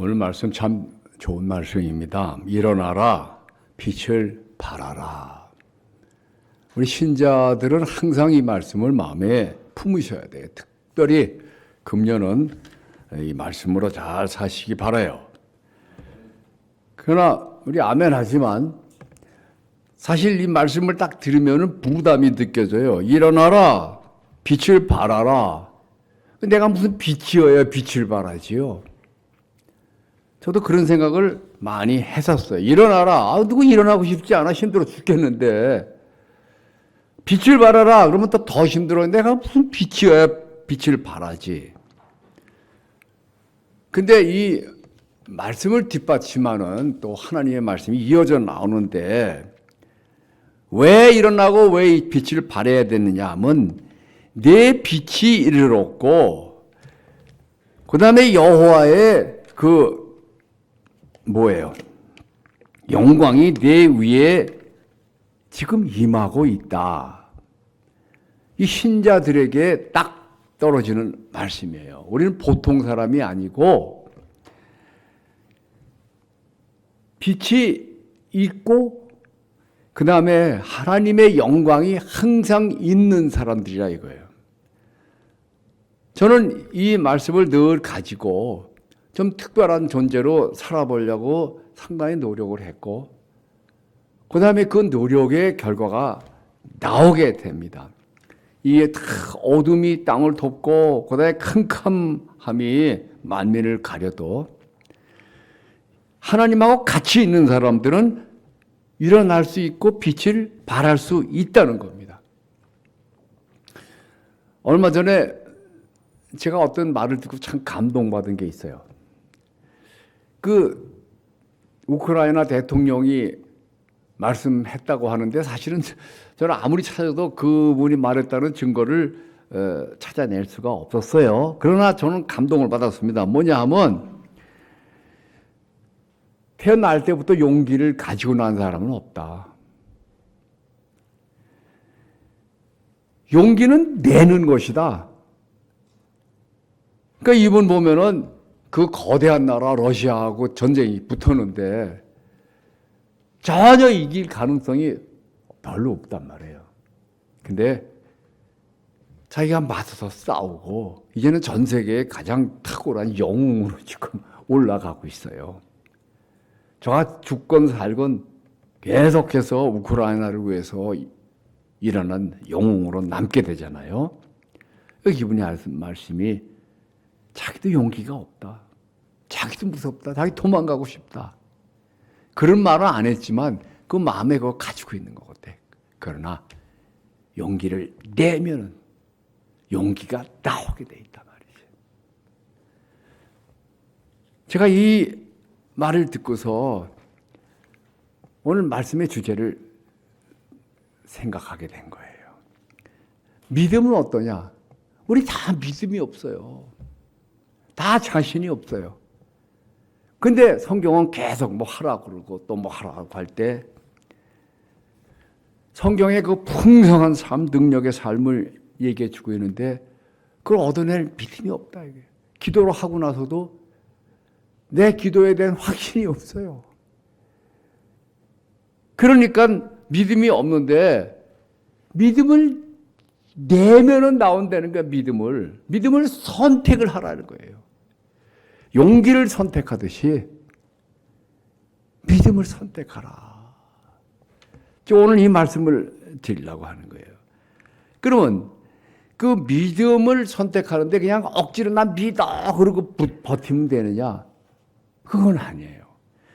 오늘 말씀 참 좋은 말씀입니다. 일어나라, 빛을 발하라. 우리 신자들은 항상 이 말씀을 마음에 품으셔야 돼요. 특별히 금년은 이 말씀으로 잘 사시기 바라요. 그러나 우리 아멘 하지만 사실 이 말씀을 딱 들으면 부담이 느껴져요. 일어나라, 빛을 발하라. 내가 무슨 빛이어야 빛을 발하지요? 저도 그런 생각을 많이 했었어요. 일어나라. 누구 일어나고 싶지 않아. 힘들어 죽겠는데. 빛을 발하라. 그러면 또 더 힘들어. 내가 무슨 빛이어야 빛을 발하지. 근데 이 말씀을 뒷받침하는 또 하나님의 말씀이 이어져 나오는데 왜 일어나고 왜 이 빛을 발해야 되느냐 하면 내 빛이 이르렀고 그 다음에 여호와의 영광이 내 위에 지금 임하고 있다. 이 신자들에게 딱 떨어지는 말씀이에요. 우리는 보통 사람이 아니고 빛이 있고 그 다음에 하나님의 영광이 항상 있는 사람들이라 이거예요. 저는 이 말씀을 늘 가지고 좀 특별한 존재로 살아보려고 상당히 노력을 했고 그 다음에 그 노력의 결과가 나오게 됩니다. 이게 다 어둠이 땅을 덮고 그 다음에 캄캄함이 만민을 가려도 하나님하고 같이 있는 사람들은 일어날 수 있고 빛을 발할 수 있다는 겁니다. 얼마 전에 제가 어떤 말을 듣고 참 감동받은 게 있어요. 그 우크라이나 대통령이 말씀했다고 하는데 사실은 저는 아무리 찾아도 그분이 말했다는 증거를 찾아낼 수가 없었어요. 그러나 저는 감동을 받았습니다. 뭐냐 하면 태어날 때부터 용기를 가지고 난 사람은 없다. 용기는 내는 것이다. 그러니까 이분 보면은 그 거대한 나라 러시아하고 전쟁이 붙었는데 전혀 이길 가능성이 별로 없단 말이에요. 근데 자기가 맞서서 싸우고 이제는 전 세계의 가장 탁월한 영웅으로 지금 올라가고 있어요. 저가 죽건 살건 계속해서 우크라이나를 위해서 일어난 영웅으로 남게 되잖아요. 이분이 하는 말씀이 자기도 용기가 없다. 자기도 무섭다. 자기 도망가고 싶다. 그런 말은 안 했지만 그 마음에 그거 가지고 있는 것 같아. 그러나 용기를 내면은 용기가 나오게 돼 있단 말이지. 제가 이 말을 듣고서 오늘 말씀의 주제를 생각하게 된 거예요. 믿음은 어떠냐? 우리 다 믿음이 없어요. 다 자신이 없어요. 근데 성경은 계속 뭐 하라고 그러고 또 뭐 하라고 할 때 성경의 그 풍성한 삶, 능력의 삶을 얘기해 주고 있는데 그걸 얻어낼 믿음이 없다. 이게. 기도를 하고 나서도 내 기도에 대한 확신이 없어요. 그러니까 믿음이 없는데 믿음을 내면은 나온다는 거야. 믿음을 선택을 하라는 거예요. 용기를 선택하듯이 믿음을 선택하라. 오늘 이 말씀을 드리려고 하는 거예요. 그러면 그 믿음을 선택하는데 그냥 억지로 난 믿어 그러고 버티면 되느냐? 그건 아니에요.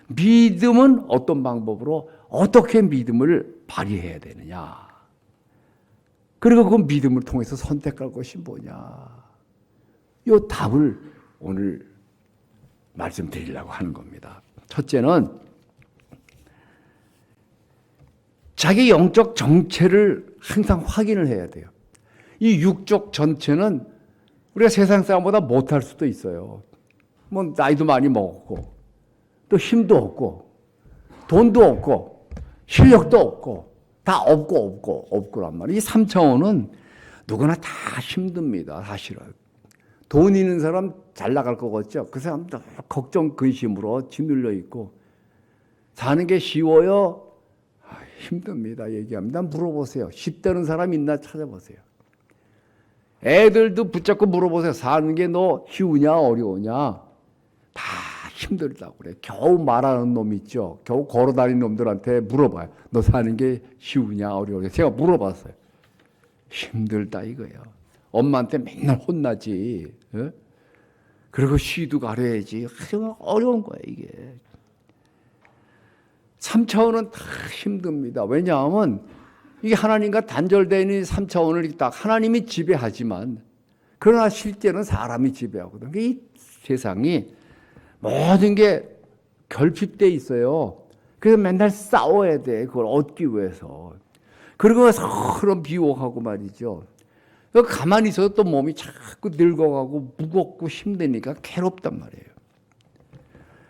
믿음은 어떤 방법으로 어떻게 믿음을 발휘해야 되느냐? 그리고 그 믿음을 통해서 선택할 것이 뭐냐? 이 답을 오늘 말씀드리려고 하는 겁니다. 첫째는 자기 영적 정체를 항상 확인을 해야 돼요. 이 육적 전체는 우리가 세상 사람보다 못할 수도 있어요. 뭐 나이도 많이 먹었고 또 힘도 없고 돈도 없고 실력도 없고 다 없고란 말이에요. 이 3차원은 누구나 다 힘듭니다. 사실은. 돈 있는 사람 잘 나갈 것 같죠? 그 사람 걱정 근심으로 짓눌려 있고 사는 게 쉬워요? 힘듭니다. 얘기합니다. 물어보세요. 10대는 사람 있나 찾아보세요. 애들도 붙잡고 물어보세요. 사는 게 너 쉬우냐 어려우냐? 다 힘들다고 그래. 겨우 말하는 놈 있죠. 겨우 걸어다니는 놈들한테 물어봐요. 너 사는 게 쉬우냐 어려우냐? 제가 물어봤어요. 힘들다 이거예요. 엄마한테 맨날 혼나지. 예? 그리고 시도 가려야지. 어려운 거야 이게. 3차원은 다 힘듭니다. 왜냐하면 이게 하나님과 단절되어 있는 3차원을 딱 하나님이 지배하지만 그러나 실제는 사람이 지배하거든. 이 세상이 모든 게 결핍되어 있어요. 그래서 맨날 싸워야 돼. 그걸 얻기 위해서. 그리고 서로 비호하고 말이죠. 가만히 있어도 또 몸이 자꾸 늙어가고 무겁고 힘드니까 괴롭단 말이에요.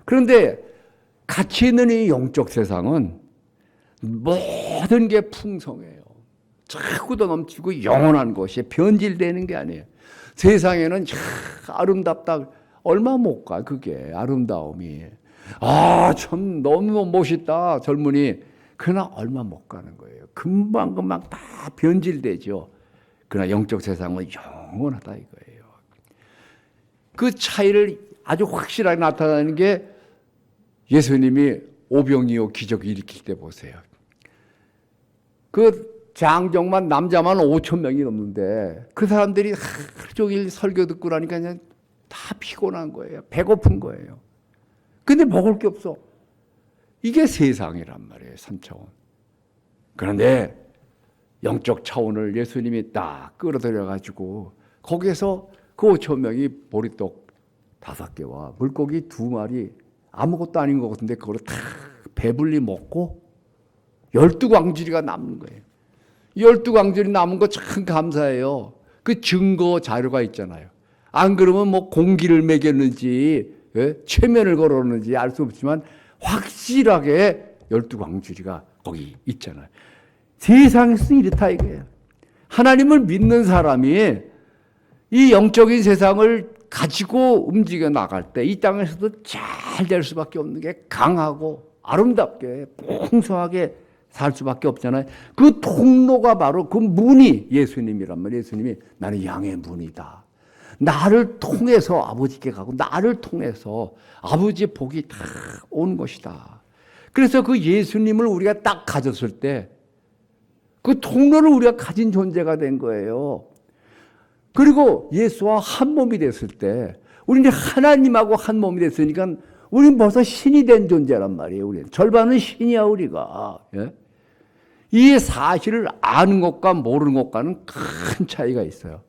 그런데 가치 있는 이 영적 세상은 모든 게 풍성해요. 자꾸 더 넘치고 영원한 것이 변질되는 게 아니에요. 세상에는 아름답다. 얼마 못 가, 그게 아름다움이. 참 너무 멋있다, 젊은이. 그러나 얼마 못 가는 거예요. 금방금방 다 변질되죠. 그러나 영적 세상은 영원하다 이거예요. 그 차이를 아주 확실하게 나타나는 게 예수님이 오병이어 기적을 일으킬 때 보세요. 그 장정만 남자만 5천 명이 넘는데 그 사람들이 하루 종일 설교 듣고 나니까 그냥 다 피곤한 거예요. 배고픈 거예요. 근데 먹을 게 없어. 이게 세상이란 말이에요. 3차원. 그런데 영적 차원을 예수님이 딱 끌어들여 가지고 거기에서 그 5천 명이 보리떡 5개와 물고기 2마리 아무것도 아닌 것 같은데 그걸 다 배불리 먹고 12광주리가 남는 거예요. 12광주리 남은 거 참 감사해요. 그 증거 자료가 있잖아요. 안 그러면 뭐 공기를 매겼는지 최면을 걸었는지 알 수 없지만 확실하게 12광주리가 거기 있잖아요. 세상에서 이렇다 이거예요. 하나님을 믿는 사람이 이 영적인 세상을 가지고 움직여 나갈 때 이 땅에서도 잘 될 수밖에 없는 게 강하고 아름답게 풍성하게 살 수밖에 없잖아요. 그 통로가 바로 그 문이 예수님이란 말이에요. 예수님이 나는 양의 문이다. 나를 통해서 아버지께 가고 나를 통해서 아버지의 복이 다 온 것이다. 그래서 그 예수님을 우리가 딱 가졌을 때 그 통로를 우리가 가진 존재가 된 거예요. 그리고 예수와 한 몸이 됐을 때 우리는 하나님하고 한 몸이 됐으니까 우리는 벌써 신이 된 존재란 말이에요. 우리는 절반은 신이야 우리가. 예? 이 사실을 아는 것과 모르는 것과는 큰 차이가 있어요.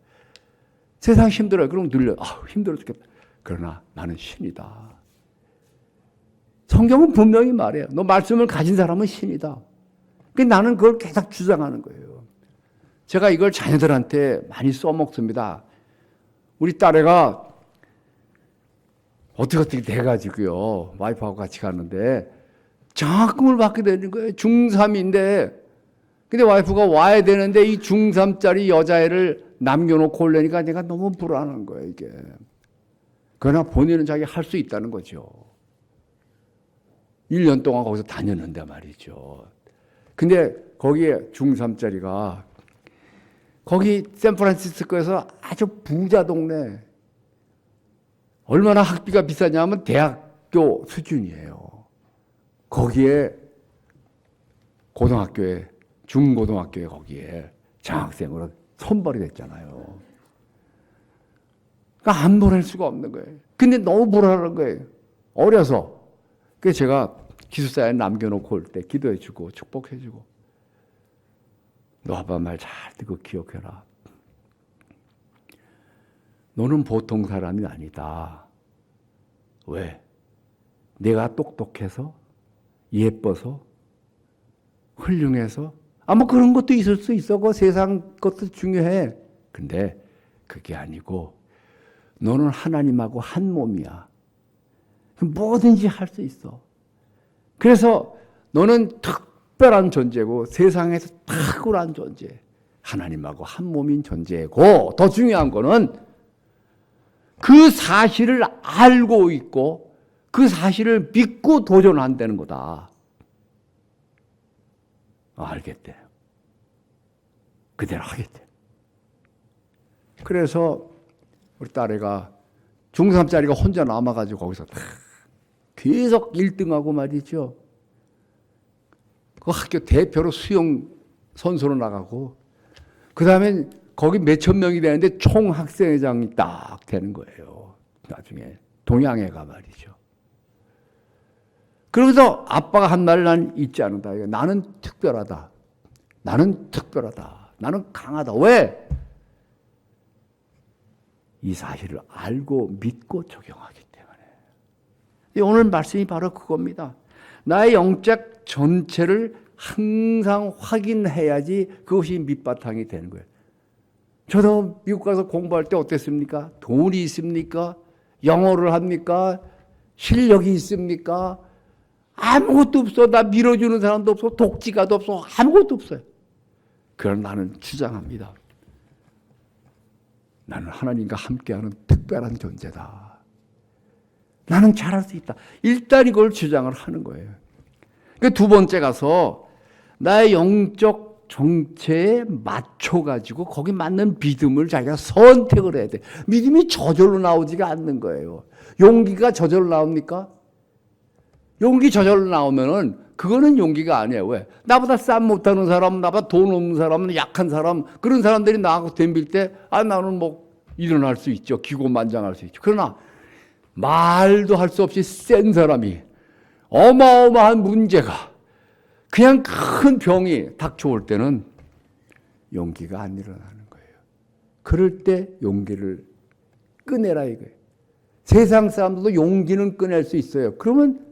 세상 힘들어요. 그럼 늘려. 힘들어 죽겠다. 그러나 나는 신이다. 성경은 분명히 말해요. 너 말씀을 가진 사람은 신이다. 나는 그걸 계속 주장하는 거예요. 제가 이걸 자녀들한테 많이 써먹습니다. 우리 딸애가 어떻게 돼가지고요. 와이프하고 같이 가는데 장학금을 받게 되는 거예요. 중3인데. 근데 와이프가 와야 되는데 이 중3짜리 여자애를 남겨놓고 올려니까 내가 너무 불안한 거예요, 이게. 그러나 본인은 자기 할 수 있다는 거죠. 1년 동안 거기서 다녔는데 말이죠. 근데 거기에 중3짜리가 거기 샌프란시스코에서 아주 부자 동네. 얼마나 학비가 비싸냐면 대학교 수준이에요. 거기에 고등학교에 중고등학교에 거기에 장학생으로 선발이 됐잖아요. 그러니까 안 보낼 수가 없는 거예요. 근데 너무 불안한 거예요. 어려서. 그래서 제가 기숙사에 남겨놓고 올 때 기도해주고 축복해주고 너 아빠 말 잘 듣고 기억해라. 너는 보통 사람이 아니다. 왜? 내가 똑똑해서 예뻐서 훌륭해서 뭐 그런 것도 있을 수 있어. 그 세상 것도 중요해. 근데 그게 아니고 너는 하나님하고 한 몸이야. 뭐든지 할 수 있어. 그래서 너는 특별한 존재고 세상에서 탁월한 존재. 하나님하고 한 몸인 존재고 더 중요한 거는 그 사실을 알고 있고 그 사실을 믿고 도전한다는 거다. 알겠대. 그대로 하겠대. 그래서 우리 딸애가 중3짜리가 혼자 남아가지고 거기서 계속 1등하고 말이죠. 그 학교 대표로 수영 선수로 나가고 그 다음에 거기 몇천 명이 되는데 총학생회장이 딱 되는 거예요. 나중에 동양애가 말이죠. 그러면서 아빠가 한 말 난 잊지 않는다. 나는 특별하다. 나는 특별하다. 나는 강하다. 왜? 이 사실을 알고 믿고 적용하기 때문에. 오늘 말씀이 바로 그겁니다. 나의 영적 전체를 항상 확인해야지 그것이 밑바탕이 되는 거예요. 저도 미국 가서 공부할 때 어땠습니까? 돈이 있습니까? 영어를 합니까? 실력이 있습니까? 아무것도 없어. 나 밀어주는 사람도 없어. 독지가도 없어. 아무것도 없어요. 그러나 나는 주장합니다. 나는 하나님과 함께하는 특별한 존재다. 나는 잘할 수 있다. 일단 이걸 주장을 하는 거예요. 두 번째 가서 나의 영적 정체에 맞춰가지고 거기 맞는 믿음을 자기가 선택을 해야 돼. 믿음이 저절로 나오지가 않는 거예요. 용기가 저절로 나옵니까? 용기 저절로 나오면은 그거는 용기가 아니에요. 왜? 나보다 쌈 못하는 사람, 나보다 돈 없는 사람, 약한 사람, 그런 사람들이 나하고 덤빌 때, 나는 뭐 일어날 수 있죠. 기고만장할 수 있죠. 그러나 말도 할 수 없이 센 사람이 어마어마한 문제가 그냥 큰 병이 닥쳐올 때는 용기가 안 일어나는 거예요. 그럴 때 용기를 꺼내라 이거예요. 세상 사람들도 용기는 꺼낼 수 있어요. 그러면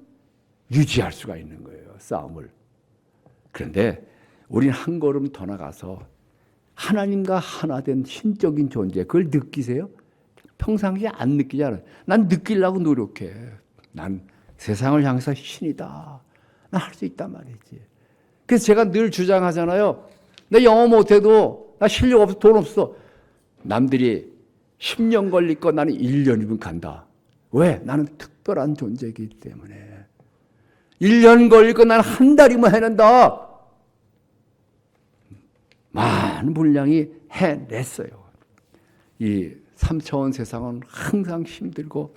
유지할 수가 있는 거예요. 싸움을. 그런데 우리는 한 걸음 더 나가서 하나님과 하나 된 신적인 존재 그걸 느끼세요? 평상시에 안 느끼잖아요. 난 느끼려고 노력해. 난 세상을 향해서 신이다. 난 할 수 있단 말이지. 그래서 제가 늘 주장하잖아요. 나 영어 못해도 나 실력 없어 돈 없어. 남들이 10년 걸릴 거 나는 1년이면 간다. 왜? 나는 특별한 존재이기 때문에. 1년 걸릴 거 나는 한 달이면 해낸다. 많은 분량이 해냈어요. 이 3차원 세상은 항상 힘들고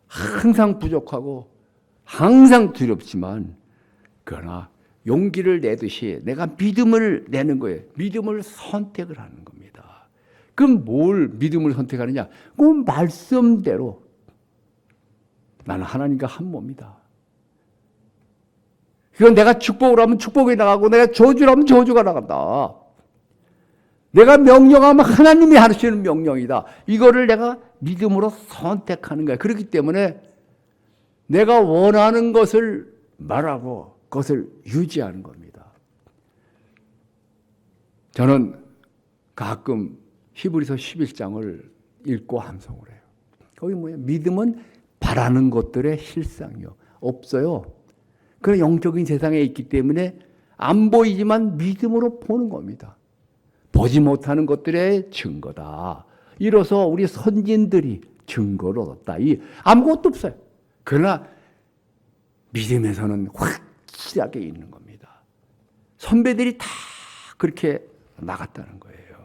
항상 부족하고 항상 두렵지만 그러나 용기를 내듯이 내가 믿음을 내는 거예요. 믿음을 선택을 하는 겁니다. 그럼 뭘 믿음을 선택하느냐? 그 말씀대로 나는 하나님과 한 몸이다. 이건 내가 축복을 하면 축복이 나가고 내가 저주를 하면 저주가 나간다. 내가 명령하면 하나님이 하시는 명령이다. 이거를 내가 믿음으로 선택하는 거야. 그렇기 때문에 내가 원하는 것을 말하고 그것을 유지하는 겁니다. 저는 가끔 히브리서 11장을 읽고 함송을 해요. 거기 뭐예요? 믿음은 바라는 것들의 실상이요. 없어요. 그런 영적인 세상에 있기 때문에 안 보이지만 믿음으로 보는 겁니다. 보지 못하는 것들의 증거다. 이로써 우리 선진들이 증거를 얻었다. 아무것도 없어요. 그러나 믿음에서는 확실하게 있는 겁니다. 선배들이 다 그렇게 나갔다는 거예요.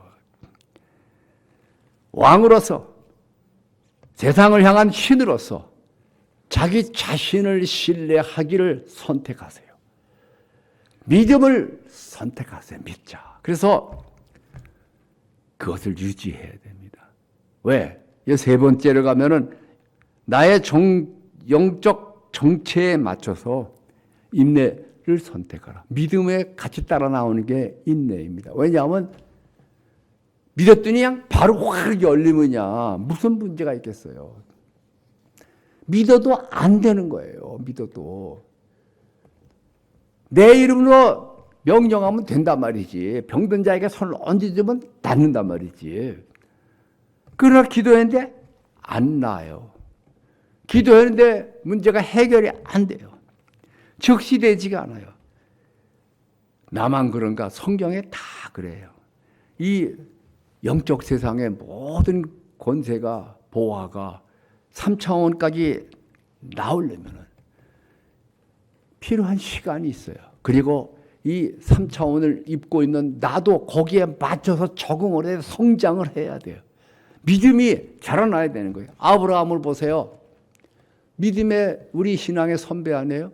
왕으로서 세상을 향한 신으로서 자기 자신을 신뢰하기를 선택하세요. 믿음을 선택하세요. 믿자. 그래서 그것을 유지해야 됩니다. 왜? 이 세 번째를 가면은 나의 영적 정체에 맞춰서 인내를 선택하라. 믿음에 같이 따라 나오는 게 인내입니다. 왜냐하면 믿었더니 그냥 바로 확 열리느냐 무슨 문제가 있겠어요. 믿어도 안 되는 거예요. 믿어도. 내 이름으로 명령하면 된단 말이지. 병든 자에게 손을 얹어주면 낫는단 말이지. 그러나 기도했는데 안 나아요. 기도했는데 문제가 해결이 안 돼요. 적시되지가 않아요. 나만 그런가? 성경에 다 그래요. 이 영적 세상의 모든 권세가 호화가 3차원까지 나오려면 필요한 시간이 있어요. 그리고 이 3차원을 입고 있는 나도 거기에 맞춰서 적응을 해서 성장을 해야 돼요. 믿음이 자라나야 되는 거예요. 아브라함을 보세요. 믿음의 우리 신앙의 선배 아니에요?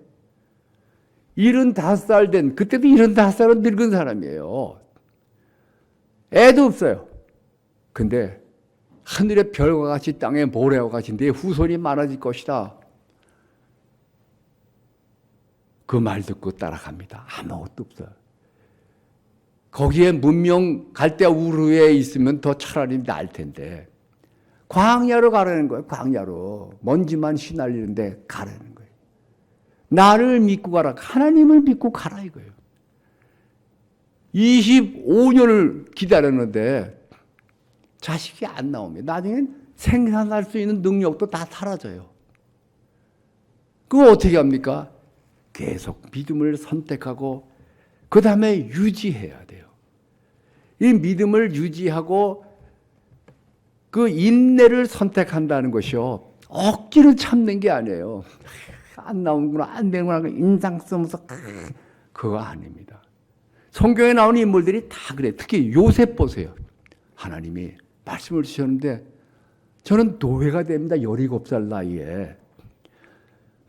75살 된, 그때도 75살은 늙은 사람이에요. 애도 없어요. 근데 하늘의 별과 같이 땅의 모래와 같이 내 후손이 많아질 것이다. 그 말 듣고 따라갑니다. 아무것도 없어요. 거기에 문명 갈대 우르에 있으면 더 차라리 나을 텐데 광야로 가라는 거예요. 광야로. 먼지만 휘날리는데 가라는 거예요. 나를 믿고 가라. 하나님을 믿고 가라 이거예요. 25년을 기다렸는데 자식이 안 나옵니다. 나중엔 생산할 수 있는 능력도 다 사라져요. 그거 어떻게 합니까? 계속 믿음을 선택하고 그 다음에 유지해야 돼요. 이 믿음을 유지하고 그 인내를 선택한다는 것이요. 억지로 참는 게 아니에요. 안 나오는구나, 안 되는구나, 인상 쓰면서 그거 아닙니다. 성경에 나오는 인물들이 다 그래. 특히 요셉 보세요. 하나님이 말씀을 주셨는데 저는 노예가 됩니다. 17살 나이에.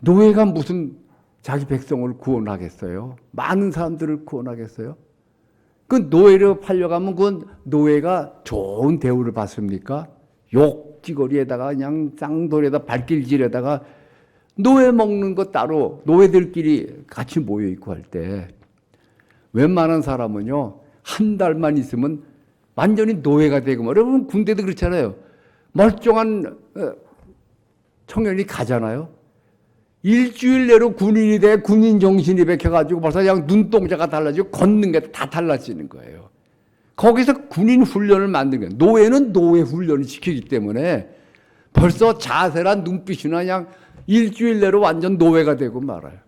노예가 무슨 자기 백성을 구원하겠어요? 많은 사람들을 구원하겠어요? 그 노예로 팔려가면 그 노예가 좋은 대우를 받습니까? 욕지거리에다가 그냥 쌍돌에다 발길질에다가 노예 먹는 거 따로 노예들끼리 같이 모여있고 할 때 웬만한 사람은요 한 달만 있으면 완전히 노예가 되고 여러분 군대도 그렇잖아요. 멀쩡한 청년이 가잖아요. 일주일 내로 군인이 돼 군인 정신이 백혀가지고 벌써 그냥 눈동자가 달라지고 걷는 게 다 달라지는 거예요. 거기서 군인 훈련을 만든 거예요. 노예는 노예 훈련을 시키기 때문에 벌써 자세나 눈빛이나 그냥 일주일 내로 완전 노예가 되고 말아요.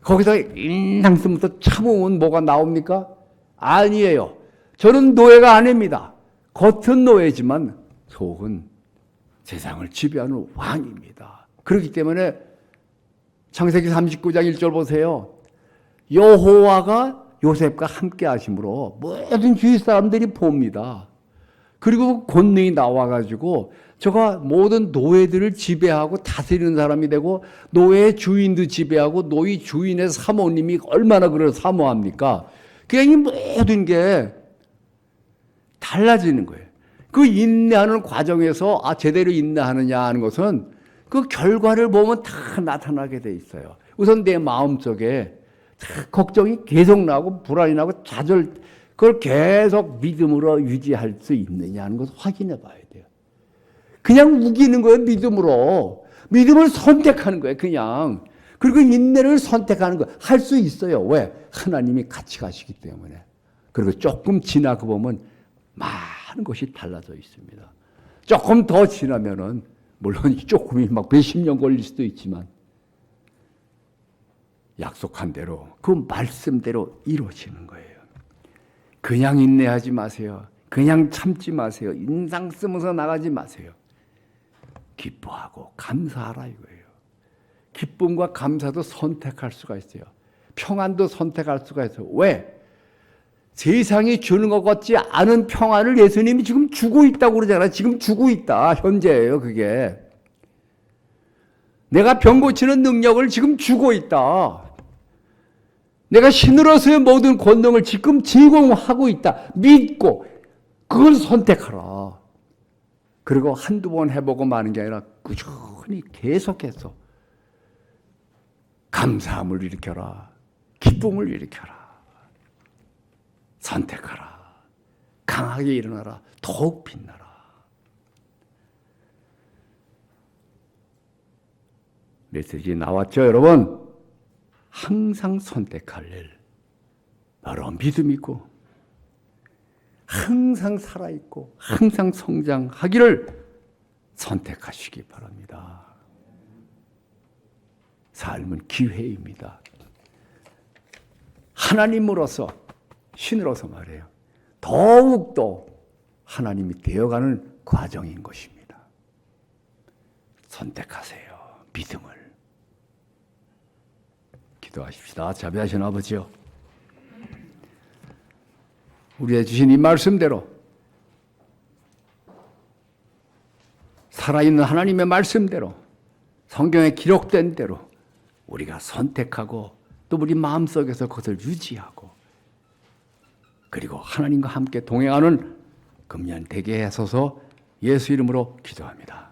거기서 인상 쓰면서 참으면 뭐가 나옵니까? 아니에요. 저는 노예가 아닙니다. 겉은 노예지만 속은 세상을 지배하는 왕입니다. 그렇기 때문에 창세기 39장 1절 보세요. 여호와가 요셉과 함께 하심으로 모든 주위 사람들이 봅니다. 그리고 권능이 나와가지고 저가 모든 노예들을 지배하고 다스리는 사람이 되고 노예 주인도 지배하고 노예 주인의 사모님이 얼마나 그걸 사모합니까? 그냥 이 모든 게 달라지는 거예요. 그 인내하는 과정에서 제대로 인내하느냐 하는 것은 그 결과를 보면 다 나타나게 돼 있어요. 우선 내 마음속에 걱정이 계속 나고 불안이 나고 좌절, 그걸 계속 믿음으로 유지할 수 있느냐 하는 것을 확인해 봐야 돼요. 그냥 우기는 거예요, 믿음으로. 믿음을 선택하는 거예요, 그냥. 그리고 인내를 선택하는 거예요. 할 수 있어요. 왜? 하나님이 같이 가시기 때문에. 그리고 조금 지나고 보면 많은 것이 달라져 있습니다. 조금 더 지나면은 물론 조금이 막 몇십 년 걸릴 수도 있지만 약속한 대로 그 말씀대로 이루어지는 거예요. 그냥 인내하지 마세요. 그냥 참지 마세요. 인상 쓰면서 나가지 마세요. 기뻐하고 감사하라 이거예요. 기쁨과 감사도 선택할 수가 있어요. 평안도 선택할 수가 있어요. 왜? 세상이 주는 것 같지 않은 평안을 예수님이 지금 주고 있다고 그러잖아요. 지금 주고 있다. 현재예요, 그게. 내가 병 고치는 능력을 지금 주고 있다. 내가 신으로서의 모든 권능을 지금 제공하고 있다. 믿고 그걸 선택하라. 그리고 한두 번 해보고 마는 게 아니라 꾸준히 계속해서 감사함을 일으켜라. 기쁨을 일으켜라. 선택하라. 강하게 일어나라. 더욱 빛나라. 메시지 나왔죠, 여러분? 항상 선택할 일. 바로 믿음이고, 항상 살아있고, 항상 성장하기를 선택하시기 바랍니다. 삶은 기회입니다. 하나님으로서, 신으로서 말해요. 더욱더 하나님이 되어가는 과정인 것입니다. 선택하세요. 믿음을. 기도하십시다. 자비하신 아버지요, 우리의 주신 이 말씀대로 살아있는 하나님의 말씀대로 성경에 기록된 대로 우리가 선택하고 또 우리 마음속에서 그것을 유지하고 그리고 하나님과 함께 동행하는 금년 되게 하소서. 예수 이름으로 기도합니다.